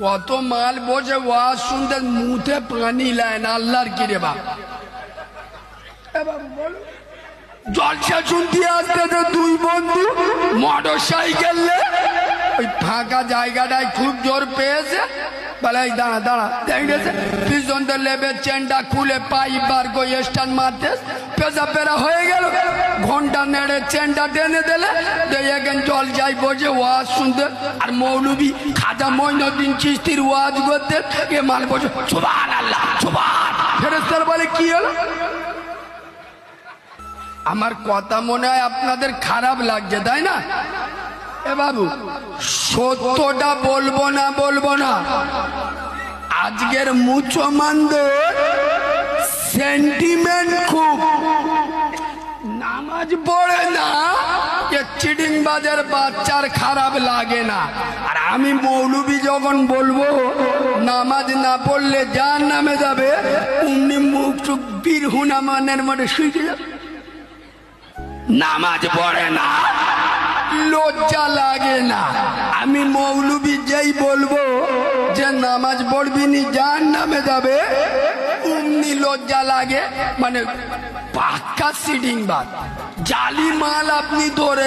কত মাল বসে ওয়াজ শুনতে মুখে পানি লায় না, আল্লাহর কি রে বাপ। জলসা শুনতে আসতে দুই বন্ধু মোটর সাইকেলে ওই ফাঁকা জায়গাটায় খুব জোর পেয়েছে, বলে দাঁড়া দাঁড়া দেখেছে পিছন তো লেবে চেনটা খুলে পাইপ বার করে স্টান মারতে পেঁচা পেরা হয়ে গেল। ঘন্টা নেড়ে চেনটা টেনে দিলে দেখেন জল যাই বসে ওয়াজ শুনতে, আর মৌলবী খাজা মঈনুদ্দিন চিশতির ওয়াজ করতে এ মাল বসে সুবহানাল্লাহ সুবহান। ফেরেশতারা বলে কি হলো? আমার কথা মনে হয় আপনাদের খারাপ লাগছে তাই না? এ বাবু সত্যটা বলবো না আজকের মুসলমানদের সেন্টিমেন্ট খুব, নামাজ পড়ে না যে চিটিংবাজের বাচ্চার খারাপ লাগে না। আর আমি মৌলবী যখন বলবো নামাজ না পড়লে জাহান্নামে যাবে, উনি মুখ চুখ বীর হুনামানের মধ্যে শিখে যাবে। নামাজ পড়ে না, লজ্জা লাগে না। আমি মৌলবী যেই বলবো যে নামাজ পড়বি নি জাহান্নামে যাবে, উমনি লজ্জা লাগে। মানে পাক্কা সিটিং বাদ, জালি মাল আপনি ধরে